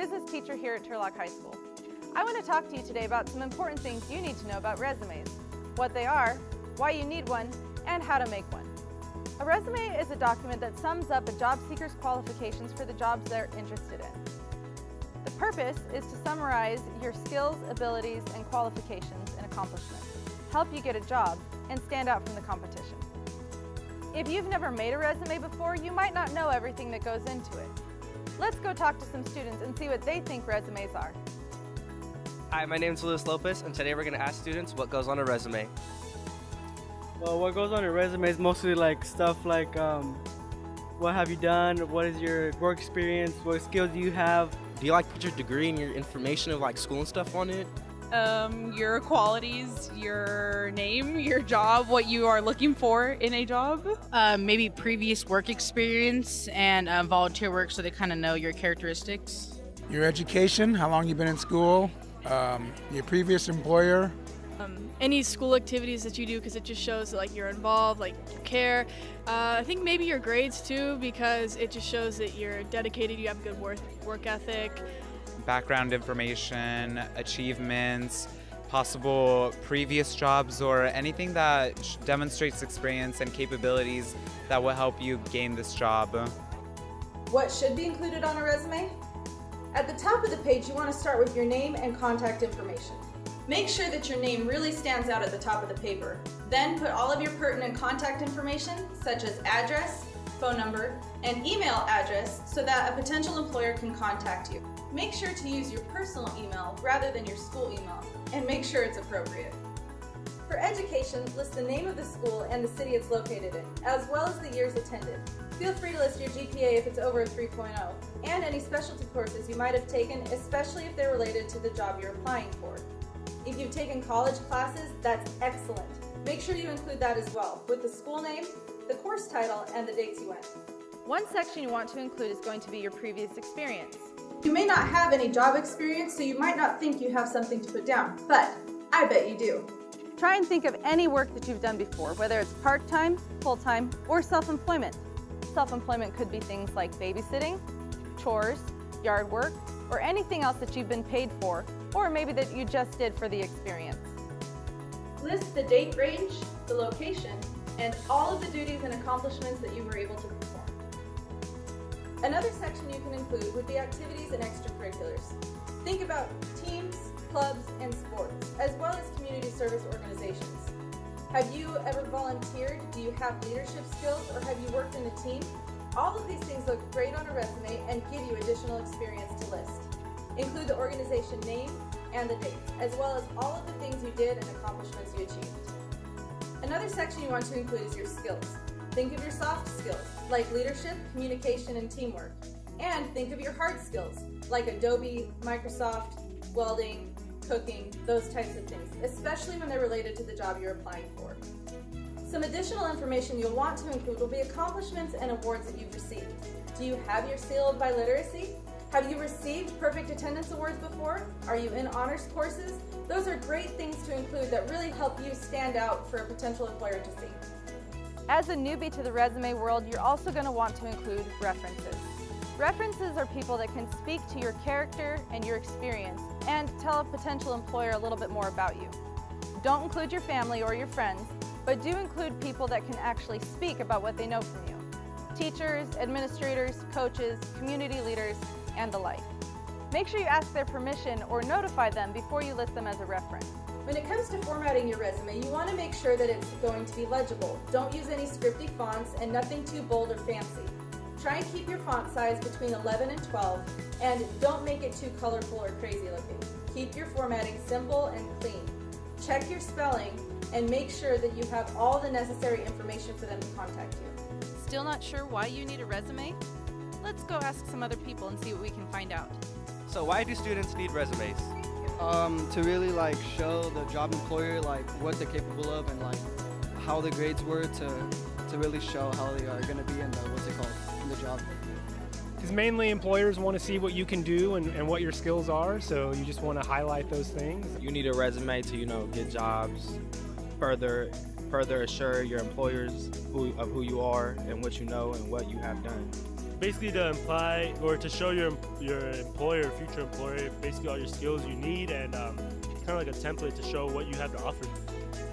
business teacher here at Turlock High School. I want to talk to you today about some important things you need to know about resumes, what they are, why you need one, and how to make one. A resume is a document that sums up a job seeker's qualifications for the jobs they're interested in. The purpose is to summarize your skills, abilities, and qualifications and accomplishments, help you get a job, and stand out from the competition. If you've never made a resume before, you might not know everything that goes into it. Let's go talk to some students and see what they think resumes are. Hi, my name is Luis Lopez, and today we're going to ask students what goes on a resume. Well, what goes on a resume is mostly like stuff like what have you done, what is your work experience, what skills do you have. Do you like put your degree and your information of like school and stuff on it? Your qualities, your name, your job, what you are looking for in a job. Maybe previous work experience and volunteer work, so they kind of know your characteristics. Your education, how long you've been in school, your previous employer. Any school activities that you do, because it just shows that like you're involved, like you care. I think maybe your grades too, because it just shows that you're dedicated, you have good work ethic. Background information, achievements, possible previous jobs, or anything that demonstrates experience and capabilities that will help you gain this job. What should be included on a resume? At the top of the page, you want to start with your name and contact information. Make sure that your name really stands out at the top of the paper. Then put all of your pertinent contact information, such as address, phone number, and email address, so that a potential employer can contact you. Make sure to use your personal email rather than your school email, and make sure it's appropriate. For education, list the name of the school and the city it's located in, as well as the years attended. Feel free to list your GPA if it's over a 3.0, and any specialty courses you might have taken, especially if they're related to the job you're applying for. If you've taken college classes, that's excellent. Make sure you include that as well, with the school name, the course title, and the dates you went. One section you want to include is going to be your previous experience. You may not have any job experience, so you might not think you have something to put down, but I bet you do. Try and think of any work that you've done before, whether it's part-time, full-time, or self-employment. Self-employment could be things like babysitting, chores, yard work, or anything else that you've been paid for, or maybe that you just did for the experience. List the date range, the location, and all of the duties and accomplishments that you were able to perform. Another section you can include would be activities and extracurriculars. Think about teams, clubs, and sports, as well as community service organizations. Have you ever volunteered? Do you have leadership skills, or have you worked in a team? All of these things look great on a resume and give you additional experience to list. Include the organization name and the dates, as well as all of the things you did and accomplishments you achieved. Another section you want to include is your skills. Think of your soft skills, like leadership, communication, and teamwork. And think of your hard skills, like Adobe, Microsoft, welding, cooking, those types of things, especially when they're related to the job you're applying for. Some additional information you'll want to include will be accomplishments and awards that you've received. Do you have your seal of biliteracy? Have you received perfect attendance awards before? Are you in honors courses? Those are great things to include that really help you stand out for a potential employer to see. As a newbie to the resume world, you're also going to want to include references. References are people that can speak to your character and your experience and tell a potential employer a little bit more about you. Don't include your family or your friends, but do include people that can actually speak about what they know from you. Teachers, administrators, coaches, community leaders, and the like. Make sure you ask their permission or notify them before you list them as a reference. When it comes to formatting your resume, you want to make sure that it's going to be legible. Don't use any scripty fonts and nothing too bold or fancy. Try and keep your font size between 11 and 12, and don't make it too colorful or crazy looking. Keep your formatting simple and clean. Check your spelling and make sure that you have all the necessary information for them to contact you. Still not sure why you need a resume? Let's go ask some other people and see what we can find out. So why do students need resumes? To really like show the job employer like what they're capable of and like how the grades were to really show how they are going to be in the, in the job. Because mainly employers want to see what you can do and what your skills are, so you just want to highlight those things. You need a resume to, get jobs, further assure your employers of who you are and what you know and what you have done. basically to imply or to show your employer, future employer, basically all your skills you need, and it's kind of like a template to show what you have to offer.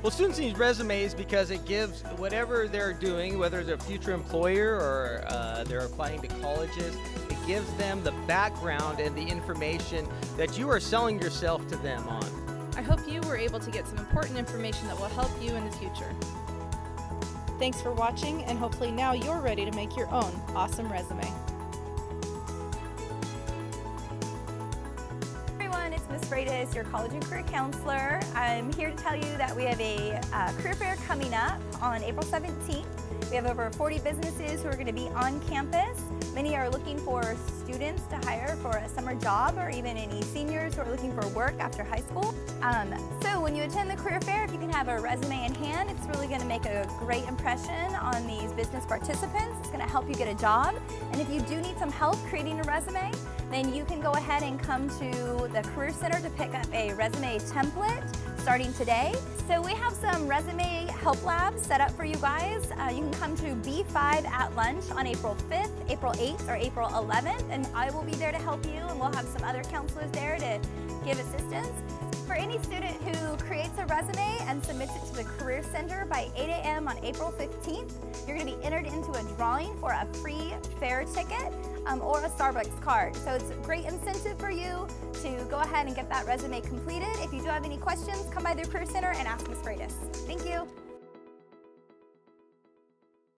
Well, students need resumes because it gives whatever they're doing, whether they're a future employer or they're applying to colleges, it gives them the background and the information that you are selling yourself to them on. I hope you were able to get some important information that will help you in the future. Thanks for watching, and hopefully now you're ready to make your own awesome resume. It's Ms. Freitas, your college and career counselor. I'm here to tell you that we have a career fair coming up on April 17th. We have over 40 businesses who are going to be on campus. Many are looking for students to hire for a summer job, or even any seniors who are looking for work after high school. So when you attend the career fair, if you can have a resume in hand, it's really going to make a great impression on these business participants. It's going to help you get a job. And if you do need some help creating a resume, then you can go ahead and come to the Career Center to pick up a resume template starting today. So we have some resume help labs set up for you guys. You can come to B5 at lunch on April 5th, April 8th, or April 11th, and I will be there to help you, and we'll have some other counselors there to give assistance. For any student who creates a resume and submits it to the Career Center by 8 a.m. on April 15th, you're going to be entered into a drawing for a free fair ticket or a Starbucks card. So it's a great incentive for you to go ahead and get that resume completed. If you do have any questions, come by the Career Center and ask Ms. Freitas. Thank you.